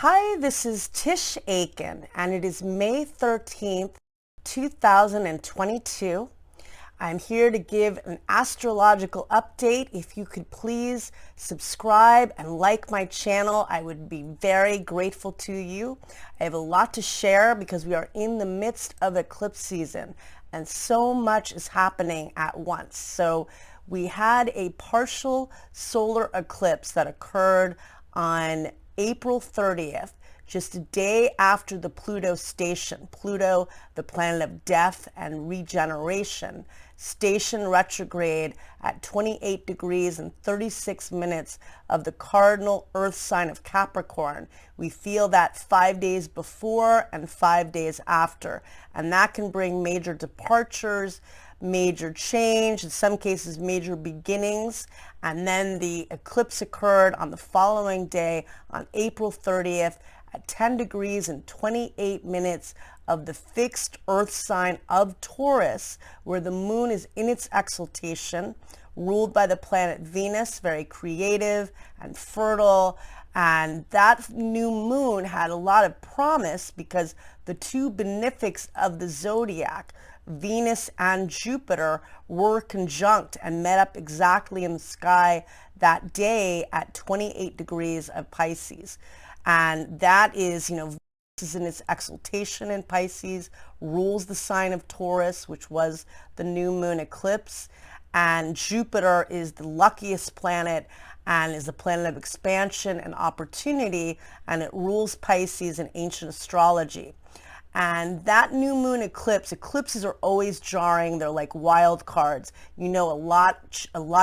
Hi, this is Tisch Aitken, and it is May 13th, 2022. I'm here to give an astrological update. If you could please subscribe and like my channel, I would be very grateful to you. I have a lot to share because we are in the midst of eclipse season and so much is happening at once. So we had a partial solar eclipse that occurred on April 30th, just a day after the Pluto station. Pluto, the planet of death and regeneration, station retrograde at 28 degrees and 36 minutes of the cardinal earth sign of Capricorn. We feel that 5 days before and 5 days after, and that can bring major departures, major change, in some cases major beginnings. And then the eclipse occurred on the following day on April 30th at 10 degrees and 28 minutes of the fixed earth sign of Taurus, where the moon is in its exaltation, ruled by the planet Venus, very creative and fertile. And that new moon had a lot of promise because the two benefics of the zodiac, Venus and Jupiter, were conjunct and met up exactly in the sky that day at 28 degrees of Pisces. And that is, Venus is in its exaltation in Pisces, rules the sign of Taurus, which was the new moon eclipse. And Jupiter is the luckiest planet and is a planet of expansion and opportunity, and it rules Pisces in ancient astrology. And that new moon eclipses are always jarring. They're like wild cards. A lot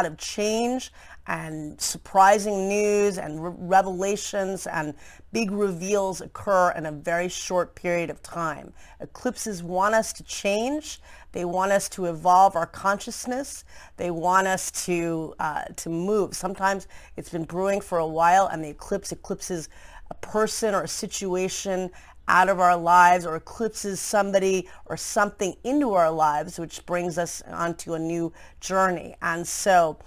of change and surprising news and revelations and big reveals occur in a very short period of time. Eclipses want us to change. They want us to evolve our consciousness. They want us to move. Sometimes it's been brewing for a while, and the eclipses a person or a situation out of our lives, or eclipses somebody or something into our lives, which brings us onto a new journey. And so,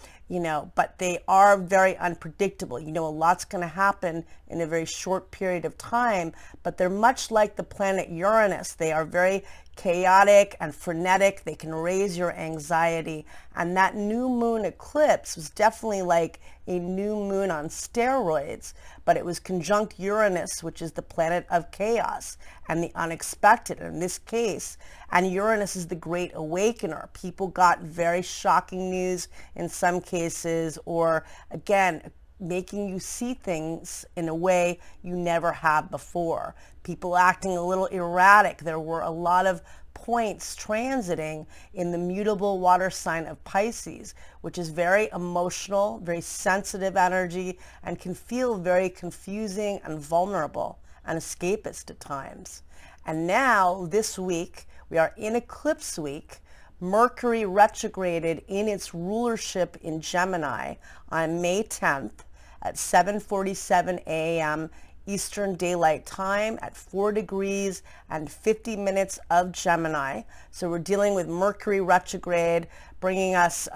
but they are very unpredictable. A lot's going to happen in a very short period of time, but they're much like the planet Uranus. They are very chaotic and frenetic. They can raise your anxiety. And that new moon eclipse was definitely like a new moon on steroids, but it was conjunct Uranus, which is the planet of chaos and the unexpected in this case. And Uranus is the great awakener. People got very shocking news in some cases, or again, making you see things in a way you never have before. People acting a little erratic. There were a lot of points transiting in the mutable water sign of Pisces, which is very emotional, very sensitive energy, and can feel very confusing and vulnerable and escapist at times. And now this week, we are in eclipse week. Mercury retrograded in its rulership in Gemini on May 10th at 7:47 a.m. Eastern Daylight Time at 4 degrees and 50 minutes of Gemini. So we're dealing with Mercury retrograde, bringing us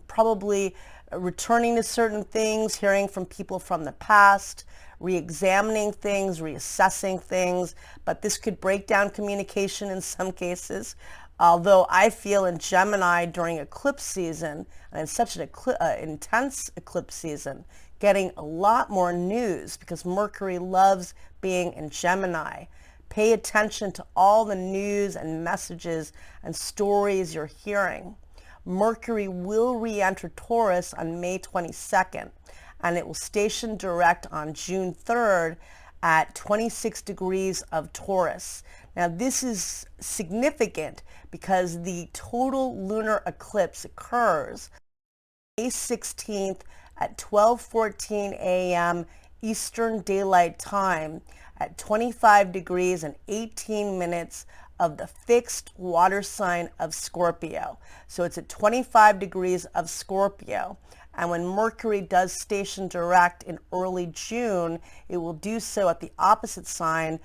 probably returning to certain things, hearing from people from the past, re-examining things, reassessing things, but this could break down communication in some cases. Although I feel in Gemini during eclipse season, and it's such an intense eclipse season, getting a lot more news because Mercury loves being in Gemini. Pay attention to all the news and messages and stories you're hearing. Mercury will re-enter Taurus on May 22nd, and it will station direct on June 3rd at 26 degrees of Taurus. Now this is significant because the total lunar eclipse occurs May 16th at 12:14 a.m. Eastern Daylight Time at 25 degrees and 18 minutes of the fixed water sign of Scorpio. So it's at 25 degrees of Scorpio. And when Mercury does station direct in early June, it will do so at the opposite sign,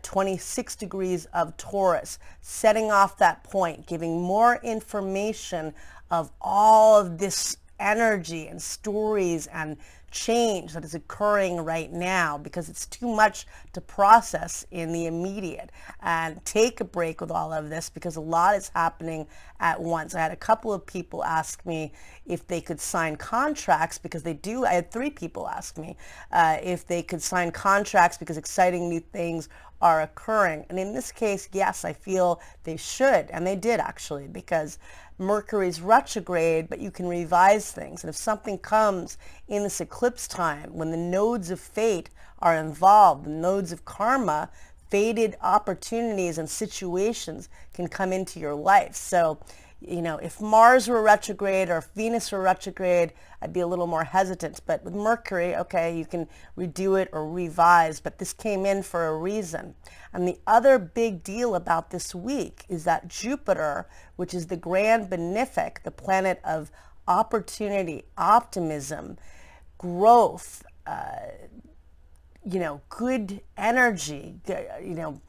26 degrees of Taurus, setting off that point, giving more information of all of this energy and stories and change that is occurring right now, because it's too much to process in the immediate. And take a break with all of this, because a lot is happening at once. I had a couple of people ask me if they could sign contracts, because they do. I had 3 people ask me if they could sign contracts because exciting new things are occurring. And in this case, yes, I feel they should, and they did actually, because Mercury's retrograde, but you can revise things. And if something comes in this eclipse time, when the nodes of fate are involved, the nodes of karma, fated opportunities and situations can come into your life. So, you know, if Mars were retrograde or if Venus were retrograde, I'd be a little more hesitant. But with Mercury, okay, you can redo it or revise, but this came in for a reason. And the other big deal about this week is that Jupiter, which is the grand benefic, the planet of opportunity, optimism, growth, you know, good energy, you know,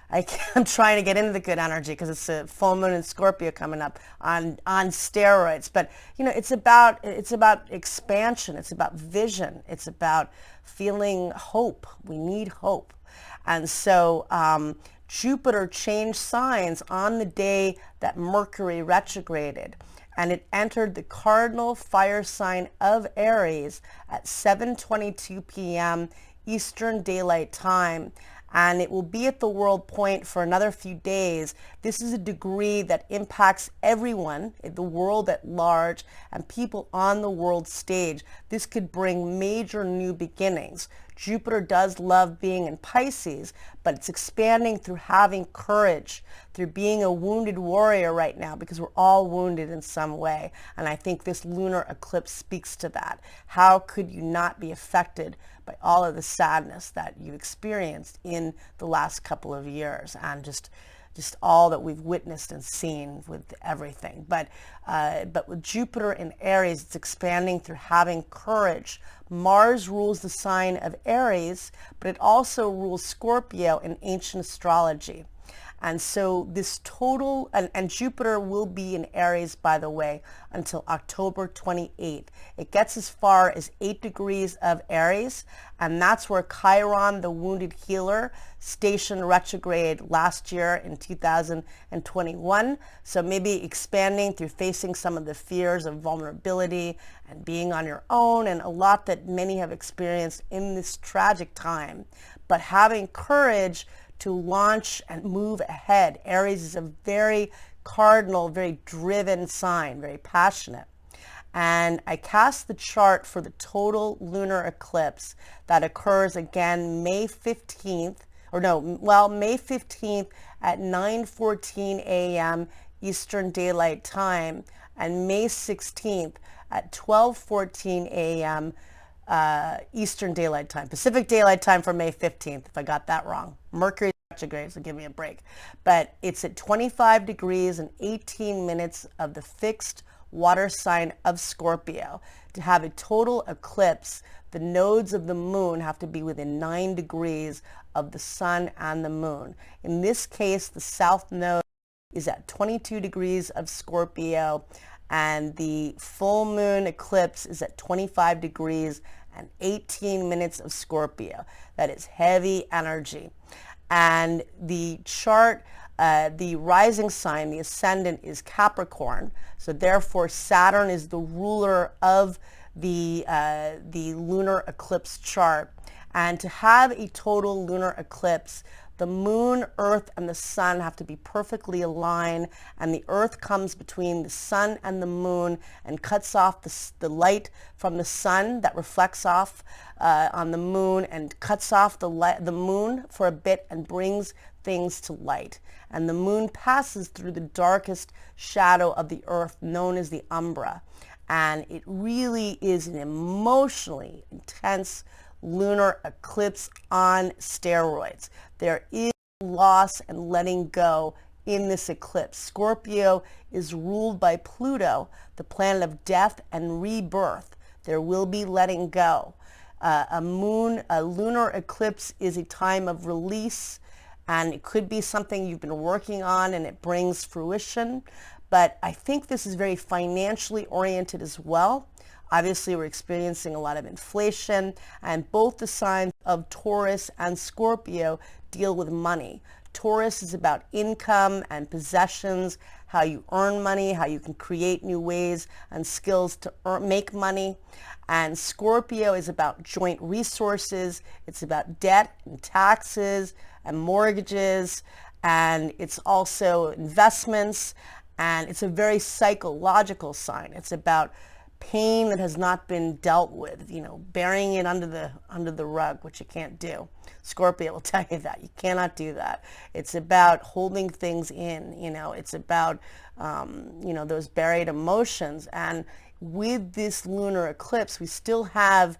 I'm trying to get into the good energy because it's a full moon in Scorpio coming up on steroids. But, you know, it's about expansion. It's about vision. It's about feeling hope. We need hope. And so Jupiter changed signs on the day that Mercury retrograded. And it entered the cardinal fire sign of Aries at 7:22 p.m. Eastern Daylight Time. And it will be at the world point for another few days. This is a degree that impacts everyone, the world at large, and people on the world stage. This could bring major new beginnings. Jupiter does love being in Pisces, but it's expanding through having courage, through being a wounded warrior right now, because we're all wounded in some way. And I think this lunar eclipse speaks to that. How could you not be affected by all of the sadness that you experienced in the last couple of years, and just all that we've witnessed and seen with everything. But with Jupiter in Aries, it's expanding through having courage. Mars rules the sign of Aries, but it also rules Scorpio in ancient astrology. And so this total, and Jupiter will be in Aries, by the way, until October 28th. It gets as far as 8 degrees of Aries, and that's where Chiron, the wounded healer, stationed retrograde last year in 2021. So maybe expanding through facing some of the fears of vulnerability and being on your own, and a lot that many have experienced in this tragic time. But having courage to launch and move ahead. Aries is a very cardinal, very driven sign, very passionate. And I cast the chart for the total lunar eclipse that occurs again May 15th, May 15th at 9:14 a.m. Eastern Daylight Time, and May 16th at 12:14 a.m. Eastern Daylight Time. Pacific Daylight Time for May 15th, if I got that wrong. Mercury retrograde, so give me a break. But it's at 25 degrees and 18 minutes of the fixed water sign of Scorpio. To have a total eclipse, the nodes of the moon have to be within 9 degrees of the sun and the moon. In this case, the south node is at 22 degrees of Scorpio, and the full moon eclipse is at 25 degrees and 18 minutes of Scorpio. That is heavy energy. And the chart, the rising sign, the ascendant, is Capricorn. So therefore Saturn is the ruler of the lunar eclipse chart. And to have a total lunar eclipse, the moon, earth, and the sun have to be perfectly aligned, and the earth comes between the sun and the moon and cuts off the light from the sun that reflects off on the moon, and cuts off the moon for a bit and brings things to light. And the moon passes through the darkest shadow of the earth, known as the umbra. And it really is an emotionally intense lunar eclipse on steroids. There is loss and letting go in this eclipse. Scorpio is ruled by Pluto, the planet of death and rebirth. There will be letting go. A lunar eclipse is a time of release, and it could be something you've been working on and it brings fruition. But I think this is very financially oriented as well. Obviously, we're experiencing a lot of inflation, and both the signs of Taurus and Scorpio deal with money. Taurus is about income and possessions, how you earn money, how you can create new ways and skills to make money. And Scorpio is about joint resources. It's about debt and taxes and mortgages, and it's also investments, and it's a very psychological sign. It's about pain that has not been dealt with, burying it under the rug, which you can't do. Scorpio will tell you that. You cannot do that. It's about holding things in, it's about, those buried emotions. And with this lunar eclipse, we still have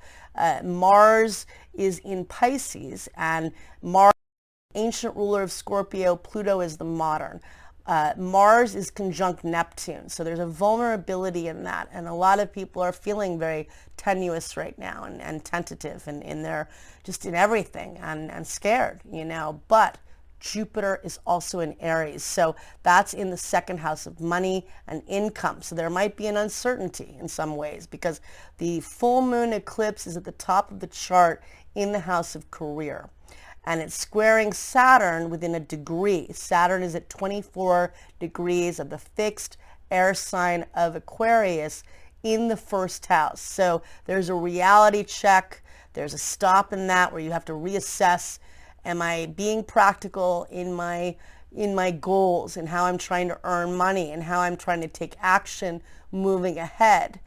Mars is in Pisces, and Mars, ancient ruler of Scorpio, Pluto is the modern. Mars is conjunct Neptune, so there's a vulnerability in that, and a lot of people are feeling very tenuous right now and tentative and in their, just in everything, and scared, but Jupiter is also in Aries, so that's in the second house of money and income, so there might be an uncertainty in some ways because the full moon eclipse is at the top of the chart in the house of career. And it's squaring Saturn within a degree. Saturn is at 24 degrees of the fixed air sign of Aquarius in the first house. So there's a reality check. There's a stop in that where you have to reassess, am I being practical in my goals and how I'm trying to earn money and how I'm trying to take action moving ahead.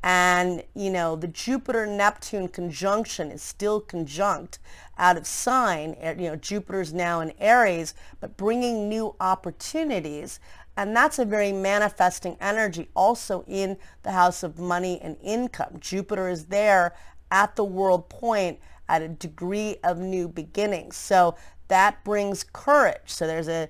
And, the Jupiter-Neptune conjunction is still conjunct out of sign. Jupiter's now in Aries, but bringing new opportunities. And that's a very manifesting energy also in the house of money and income. Jupiter is there at the world point at a degree of new beginnings. So that brings courage. So there's a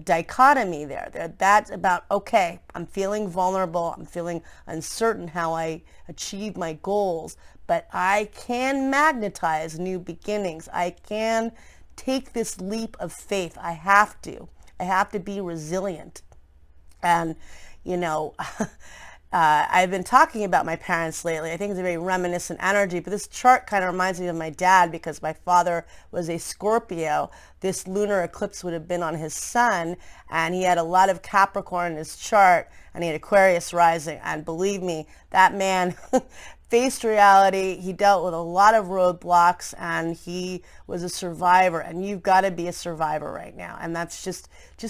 dichotomy there. That's about, okay, I'm feeling vulnerable, I'm feeling uncertain how I achieve my goals, but I can magnetize new beginnings. I can take this leap of faith. I have to be resilient. And, I've been talking about my parents lately. I think it's a very reminiscent energy, but this chart kind of reminds me of my dad because my father was a Scorpio. This lunar eclipse would have been on his sun, and he had a lot of Capricorn in his chart, and he had Aquarius rising. And believe me, that man faced reality. He dealt with a lot of roadblocks, and he was a survivor. And you've got to be a survivor right now, and that's just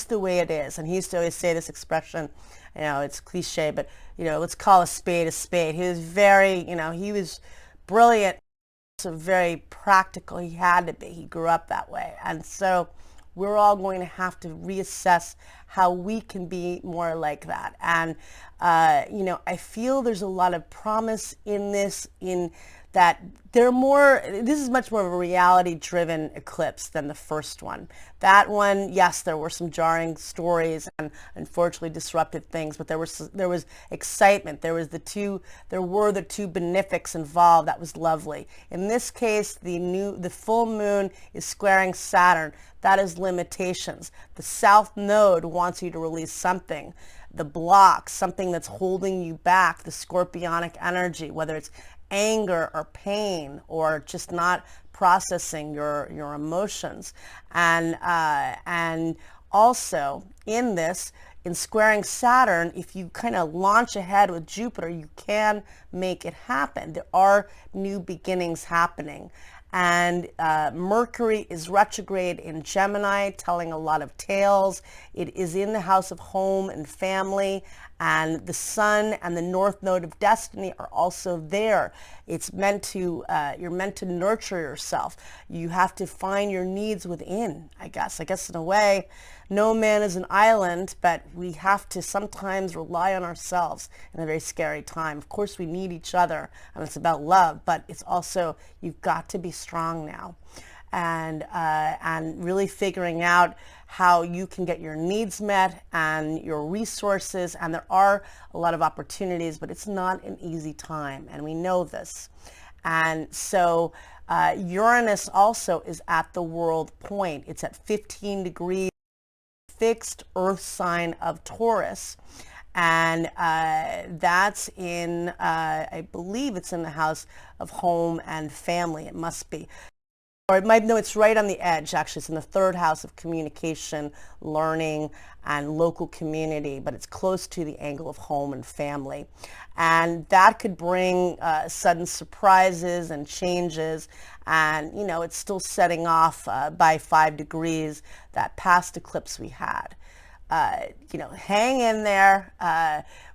the way it is. And he used to always say this expression, it's cliche, but let's call a spade a spade. He was very, he was brilliant, so very practical. He had to be. He grew up that way. And so we're all going to have to reassess how we can be more like that. And, I feel there's a lot of promise in this, in that this is much more of a reality-driven eclipse than the first one. That one, yes, there were some jarring stories and unfortunately disrupted things, but there was excitement. There were the two benefics involved. That was lovely. In this case, the full moon is squaring Saturn. That is limitations. The South Node wants you to release something. The block, something that's holding you back, the scorpionic energy, whether it's anger or pain or just not processing your emotions. And also in squaring Saturn, if you kind of launch ahead with Jupiter, you can make it happen. There are new beginnings happening. And Mercury is retrograde in Gemini, telling a lot of tales. It is in the house of home and family, and the sun and the north node of destiny are also there. It's meant to, you're meant to nurture yourself. You have to find your needs within, I guess in a way. No man is an island, but we have to sometimes rely on ourselves in a very scary time. Of course, we need each other, and it's about love, but it's also, you've got to be strong now. And really figuring out how you can get your needs met and your resources. And there are a lot of opportunities, but it's not an easy time, and we know this. And so Uranus also is at the world point. It's at 15 degrees, fixed earth sign of Taurus. And that's in, I believe it's in the house of home and family. It must be. Or it might, no, it's right on the edge, actually. It's in the third house of communication, learning, and local community, but it's close to the angle of home and family. And that could bring sudden surprises and changes. And, you know, it's still setting off by 5 degrees that past eclipse we had. You know, hang in there.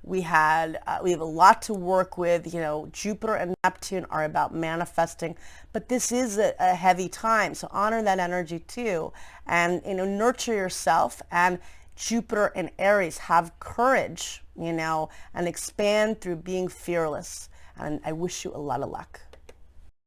We have a lot to work with. You know, Jupiter and Neptune are about manifesting, but this is a heavy time. So honor that energy too, and, you know, nurture yourself. And Jupiter and Aries, have courage, you know, and expand through being fearless. And I wish you a lot of luck.